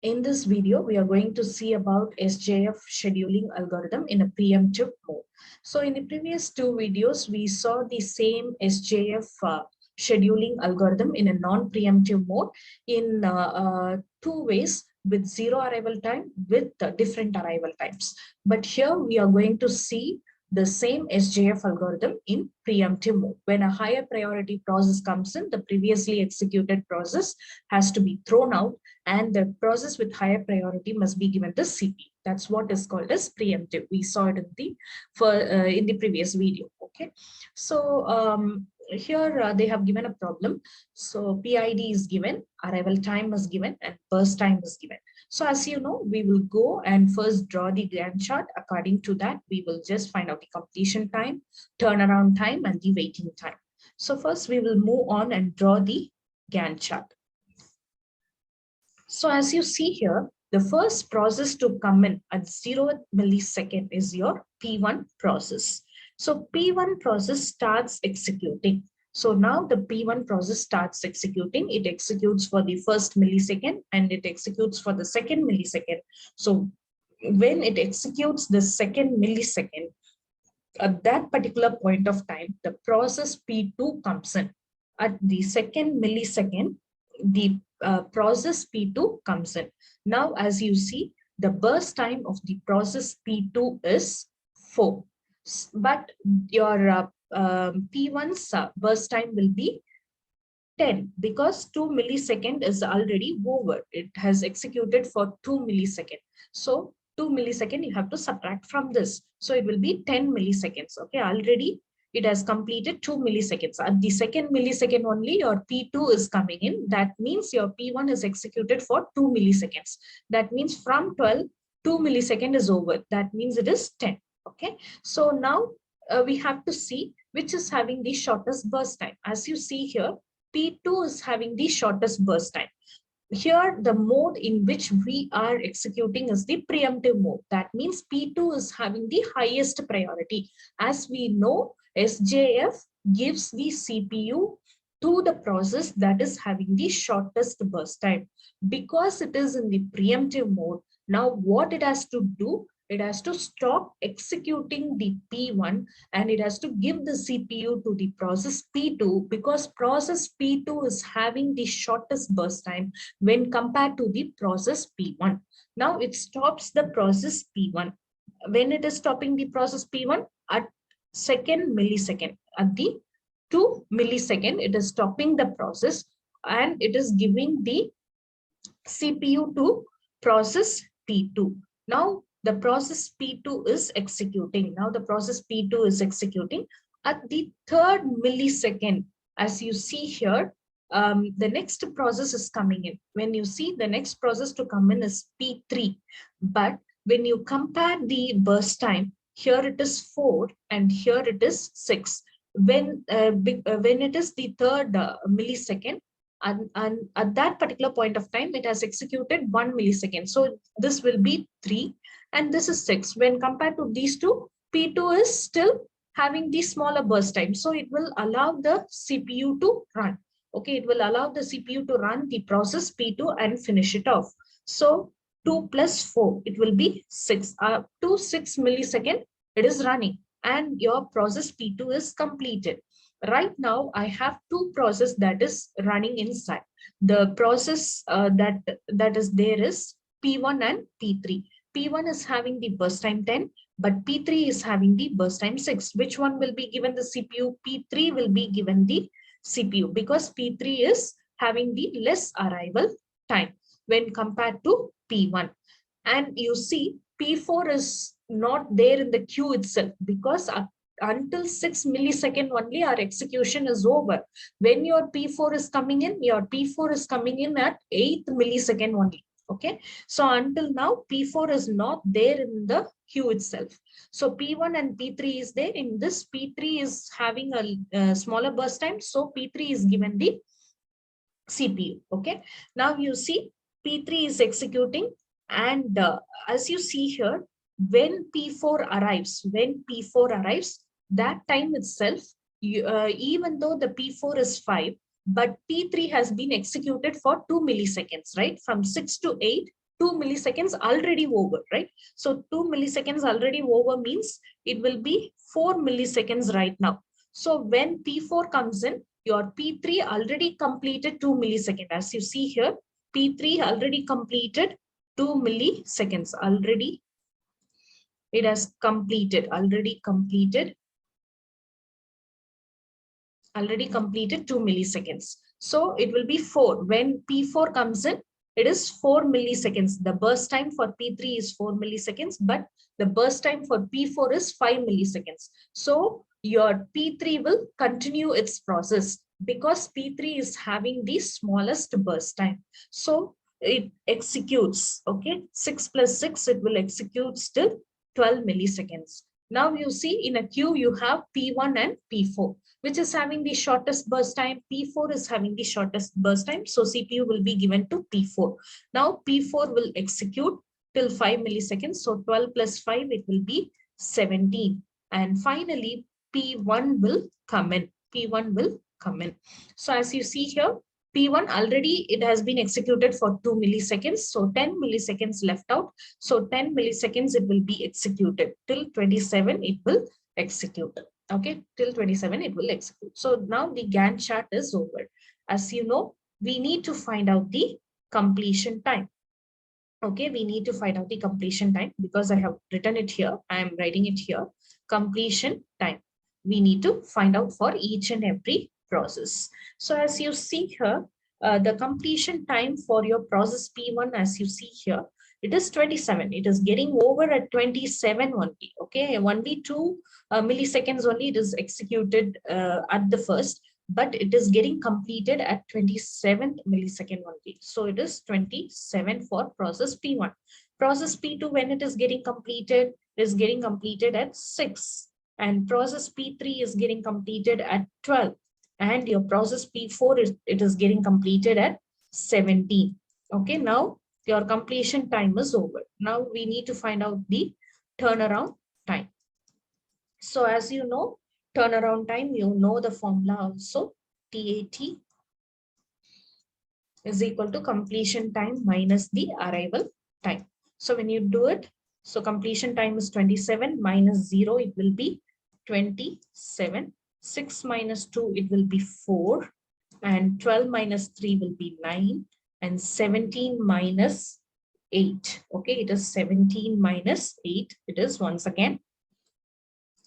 In this video, we are going to see about SJF scheduling algorithm in a preemptive mode. So in the previous two videos, we saw the same SJF scheduling algorithm in a non-preemptive mode in two ways, with zero arrival time, with different arrival times. But here we are going to see the same SJF algorithm in preemptive mode. When a higher priority process comes in, the previously executed process has to be thrown out, and the process with higher priority must be given the CPU. That's what is called as preemptive. We saw it in the previous video. Okay, so here they have given a problem. So PID is given, arrival time is given, and burst time is given. So as you know, we will go and first draw the Gantt chart. According to that, we will just find out the completion time, turnaround time, and the waiting time. So first we will move on and draw the Gantt chart. So as you see here, the first process to come in at 0th millisecond is your P1 process. So P1 process starts executing. So now the P1 process starts executing. It executes for the first millisecond and it executes for the second millisecond. So when it executes the second millisecond, at that particular point of time, the process P2 comes in. At the second millisecond, the process P2 comes in. Now, as you see, the burst time of the process P2 is 4. But your P1's burst time will be 10 because 2 millisecond is already over. It has executed for 2 milliseconds. So 2 milliseconds you have to subtract from this. So it will be 10 milliseconds. Okay, already it has completed 2 milliseconds. At the second millisecond only, your P2 is coming in. That means your P1 is executed for 2 milliseconds. That means from 12, 2 milliseconds is over. That means it is 10. Okay, so now we have to see which is having the shortest burst time. As you see here, P2 is having the shortest burst time. Here, the mode in which we are executing is the preemptive mode. That means P2 is having the highest priority. As we know, SJF gives the CPU to the process that is having the shortest burst time. Because it is in the preemptive mode, now what it has to do, it has to stop executing the P1 and it has to give the CPU to the process P2, because process P2 is having the shortest burst time when compared to the process P1. Now it stops the process P1. When it is stopping the process P1 at second millisecond, at the 2 millisecond, it is stopping the process and it is giving the CPU to process P2. Now the process P2 is executing. Now the process P2 is executing at the 3rd millisecond. As you see here, the next process is coming in. When you see the next process to come in is P3. But when you compare the burst time, here it is 4 and here it is 6. When it is the 3rd millisecond, and at that particular point of time, it has executed 1 millisecond. So this will be 3 and this is 6. When compared to these two, P2 is still having the smaller burst time. So it will allow the CPU to run. Okay, it will allow the CPU to run the process P2 and finish it off. So 2 plus 4, it will be 6. Up to 6 millisecond, it is running and your process P2 is completed. Right now, I have two processes that is running inside. The process that is there is P1 and P3. P1 is having the burst time 10, but P3 is having the burst time 6. Which one will be given the CPU? P3 will be given the CPU because P3 is having the less arrival time when compared to P1. And you see, P4 is not there in the queue itself because until 6 millisecond only our execution is over. When your P4 is coming in, your P4 is coming in at 8th millisecond only. Okay, so until now P4 is not there in the queue itself. So P1 and P3 is there. In this, P3 is having a smaller burst time, so P3 is given the CPU. Okay, now you see P3 is executing, and as you see here, when P4 arrives, that time itself, even though the P4 is 5, but P3 has been executed for 2 milliseconds, right? From 6 to 8, 2 milliseconds already over, right? So 2 milliseconds already over means it will be 4 milliseconds right now. So when P4 comes in, your P3 already completed 2 milliseconds. As you see here, P3 already completed 2 milliseconds. Already it has completed, already completed 2 milliseconds. So it will be 4. When P4 comes in, it is 4 milliseconds. The burst time for P3 is 4 milliseconds, but the burst time for P4 is 5 milliseconds. So your P3 will continue its process because P3 is having the smallest burst time. So it executes, okay, 6 plus 6, it will execute still 12 milliseconds. Now you see in a queue, you have P1 and P4, which is having the shortest burst time. P4 is having the shortest burst time. So CPU will be given to P4. Now P4 will execute till 5 milliseconds. So 12 plus 5, it will be 17. And finally, P1 will come in. P1 will come in. So as you see here, P1 already, it has been executed for 2 milliseconds. So 10 milliseconds left out. So 10 milliseconds, it will be executed. Till 27, it will execute. Okay, till 27, it will execute. So now the Gantt chart is over. As you know, we need to find out the completion time. Okay, we need to find out the completion time because I have written it here. I am writing it here. Completion time. We need to find out for each and every process. So as you see here, the completion time for your process P1, as you see here, it is 27. It is getting over at 27 only. Okay, only 2 milliseconds only it is executed at the first, but it is getting completed at 27th millisecond only. So it is 27 for process P1. Process P2, when it is getting completed, is getting completed at 6. And process P3 is getting completed at 12. And your process P4, it is getting completed at 17. Okay, now your completion time is over. Now we need to find out the turnaround time. So as you know, turnaround time, you know the formula also. TAT is equal to completion time minus the arrival time. So when you do it, so completion time is 27 minus 0, it will be 27. 6 minus 2, it will be 4. And 12 minus 3 will be 9. And 17 minus 8. Okay, it is 17 minus 8. It is once again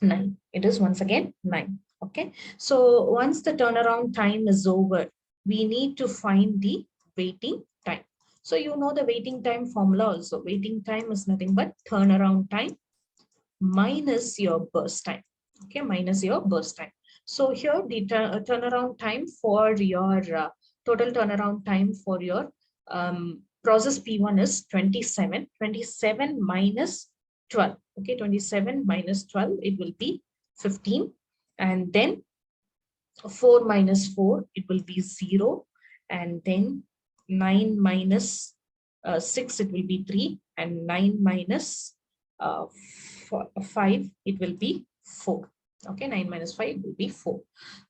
9. It is once again 9. Okay, so once the turnaround time is over, we need to find the waiting time. So you know the waiting time formula also. Waiting time is nothing but turnaround time minus your burst time. Okay, minus your burst time. So here the turnaround time for your total turnaround time for your process P1 is 27. 27 minus 12. Okay, 27 minus 12, it will be 15. And then 4 minus 4, it will be 0. And then 9 minus 6, it will be 3. And 9 minus 5, it will be 4. Okay, 9 minus 5 will be 4.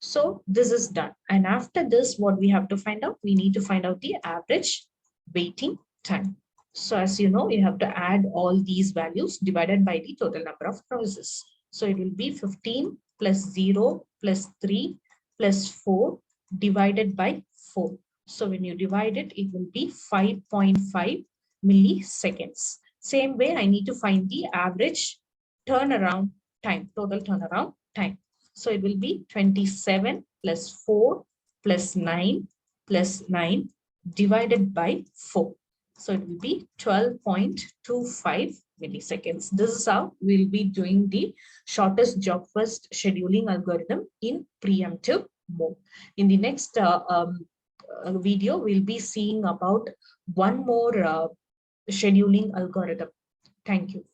So this is done. And after this, what we have to find out? We need to find out the average waiting time. So as you know, you have to add all these values divided by the total number of processes. So it will be 15 plus 0 plus 3 plus 4 divided by 4. So when you divide it, it will be 5.5 milliseconds. Same way, I need to find the average turnaround time, total turnaround time. So it will be 27 plus 4 plus 9 plus 9 divided by 4. So it will be 12.25 milliseconds. This is how we'll be doing the shortest job first scheduling algorithm in preemptive mode. In the next video, we'll be seeing about one more scheduling algorithm. Thank you.